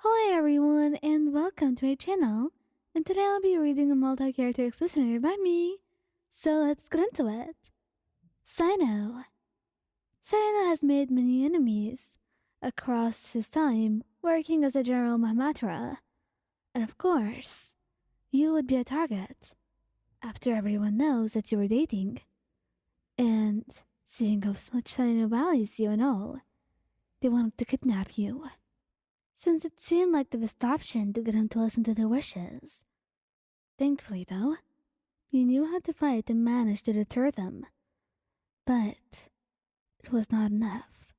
Hello everyone and welcome to my channel. And today I'll be reading a multi-character listener by me. So let's get into it. Cyno. Cyno has made many enemies across his time working as a general Mahmatra. And of course, you would be a target after everyone knows that you were dating. And seeing how much Cyno values you and all, they wanted to kidnap you. Since it seemed like the best option to get him to listen to their wishes. Thankfully, though, you knew how to fight and managed to deter them. But it was not enough.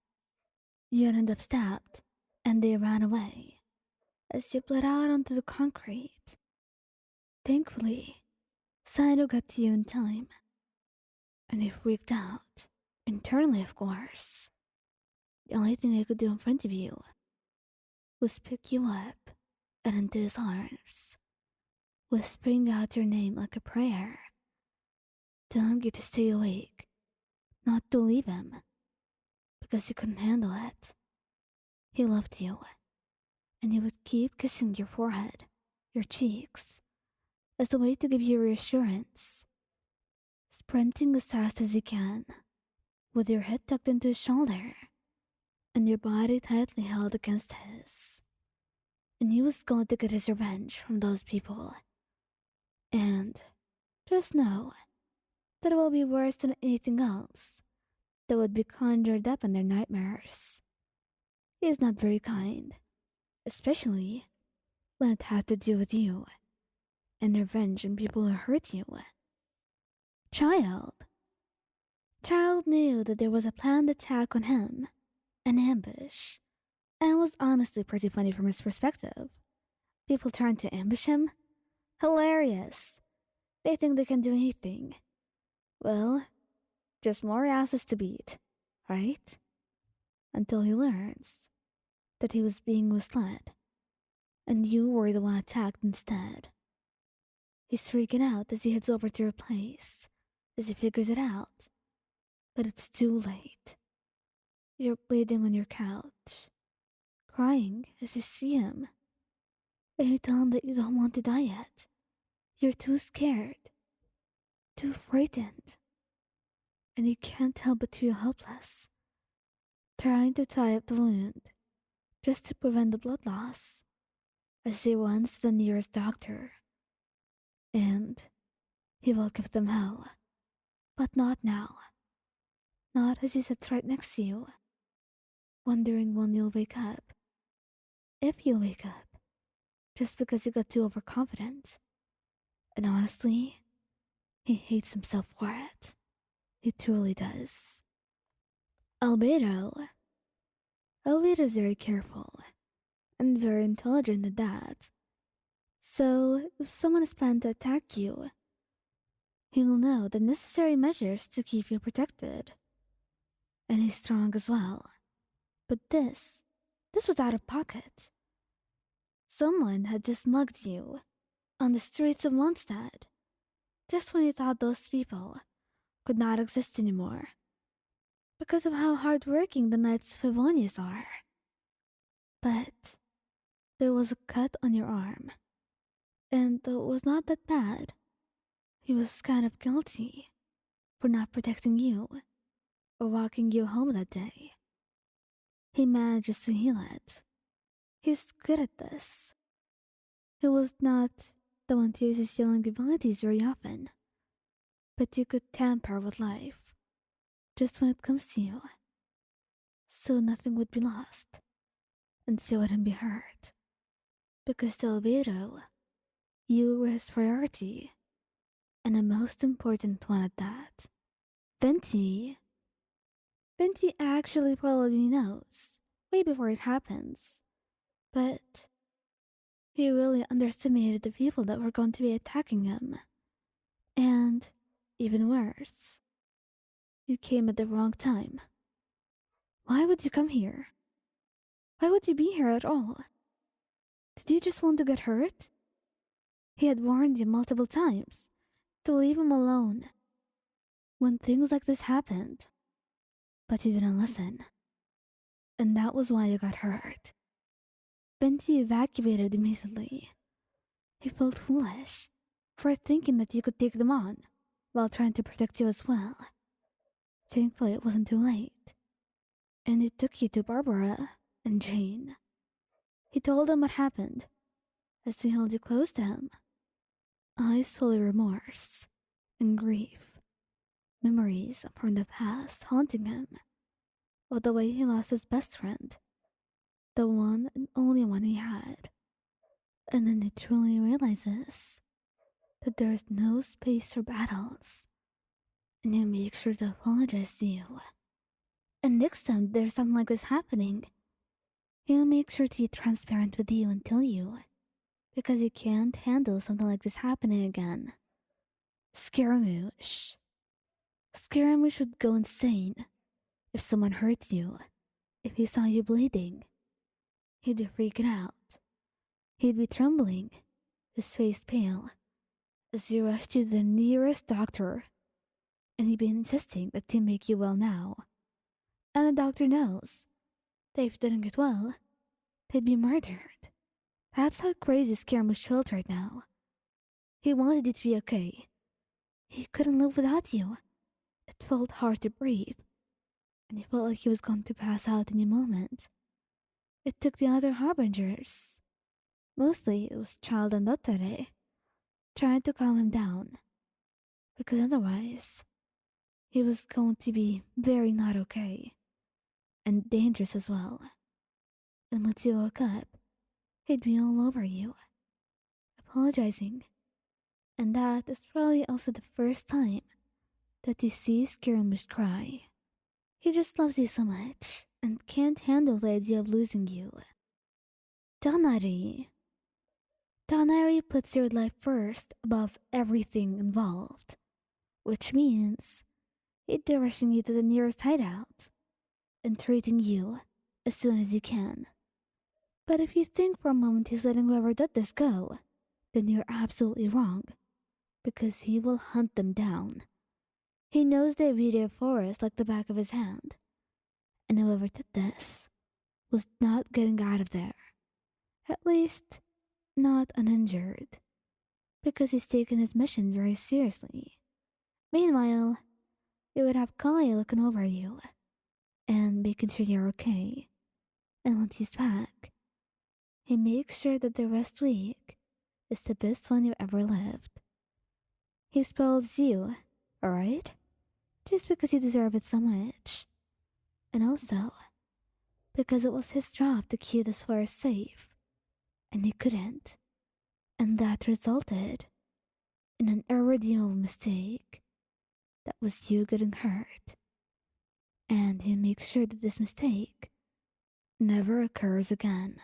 You ended up stabbed, and they ran away as you bled out onto the concrete. Thankfully, Cyno got to you in time, and he freaked out, internally, of course. The only thing I could do in front of you was pick you up and into his arms, whispering out your name like a prayer, telling you to stay awake, not to leave him, because you couldn't handle it. He loved you, and he would keep kissing your forehead, your cheeks, as a way to give you reassurance, sprinting as fast as you can, with your head tucked into his shoulder, and your body tightly held against his. And he was going to get his revenge from those people. And just know that it will be worse than anything else that would be conjured up in their nightmares. He is not very kind, especially when it had to do with you and revenge on people who hurt you. Child. Child knew that there was a planned attack on him, an ambush, and it was honestly pretty funny from his perspective. People trying to ambush him? Hilarious. They think they can do anything. Well, just more asses to beat, right? Until he learns that he was being misled, and you were the one attacked instead. He's freaking out as he heads over to your place, as he figures it out. But it's too late. You're bleeding on your couch, crying as you see him. And you tell him that you don't want to die yet. You're too scared, too frightened. And you can't help but feel helpless, trying to tie up the wound just to prevent the blood loss, as he runs to the nearest doctor. And he will give them hell, but not now. Not as he sits right next to you, wondering when you'll wake up. If you'll wake up, just because you got too overconfident. And honestly, he hates himself for it. He truly does. Albedo. Albedo's very careful and very intelligent at that. So, if someone is planning to attack you, he will know the necessary measures to keep you protected. And he's strong as well. But this was out of pocket. Someone had just mugged you on the streets of Mondstadt, just when you thought those people could not exist anymore, because of how hardworking the Knights of Favonius are. But there was a cut on your arm, and though it was not that bad, he was kind of guilty for not protecting you or walking you home that day. He manages to heal it. He's good at this. He was not the one to use his healing abilities very often, but you could tamper with life just when it comes to you, so nothing would be lost, and so wouldn't be hurt. Because to Albedo, you were his priority, and a most important one at that. Venti. Venti actually probably knows, way before it happens, but he really underestimated the people that were going to be attacking him. And, even worse, you came at the wrong time. Why would you come here? Why would you be here at all? Did you just want to get hurt? He had warned you multiple times to leave him alone when things like this happened, but you didn't listen. And that was why you got hurt. Venti evacuated immediately. He felt foolish for thinking that you could take them on while trying to protect you as well. Thankfully, it wasn't too late, and he took you to Barbara and Jane. He told them what happened as he held you close to him, eyes full of remorse and grief, memories from the past haunting him, or the way he lost his best friend, the one and only one he had. And then he truly realizes that there is no space for battles, and he makes sure to apologize to you. And next time there's something like this happening, he'll make sure to be transparent with you and tell you, because he can't handle something like this happening again. Scaramouche. Scaramouche would go insane if someone hurts you, if he saw you bleeding. He'd be freaking out. He'd be trembling, his face pale, as he rushed you to the nearest doctor, and he'd be insisting that they make you well now. And the doctor knows that if you didn't get well, they'd be murdered. That's how crazy Scaramouche felt right now. He wanted you to be okay. He couldn't live without you. It felt hard to breathe, and he felt like he was going to pass out any moment. It took the other harbingers, mostly it was Childe and Tighnari, trying to calm him down, because otherwise he was going to be very not okay, and dangerous as well. And once he woke up, he'd be all over you, apologizing. And that is probably also the first time that you see Scaramouche cry. He just loves you so much and can't handle the idea of losing you. Tighnari. Tighnari puts your life first above everything involved, which means he'd be rushing you to the nearest hideout and treating you as soon as he can. But if you think for a moment he's letting whoever did this go, then you're absolutely wrong, because he will hunt them down. He knows the Albedo forest like the back of his hand, and whoever did this was not getting out of there. At least, not uninjured, because he's taken his mission very seriously. Meanwhile, you would have Kali looking over you and making sure you're okay. And once he's back, he makes sure that the rest week is the best one you've ever lived. He spoils you, alright? Just because you deserve it so much. And also, because it was his job to keep this forest safe, and he couldn't. And that resulted in an irredeemable mistake. That was you getting hurt. And he makes sure that this mistake never occurs again.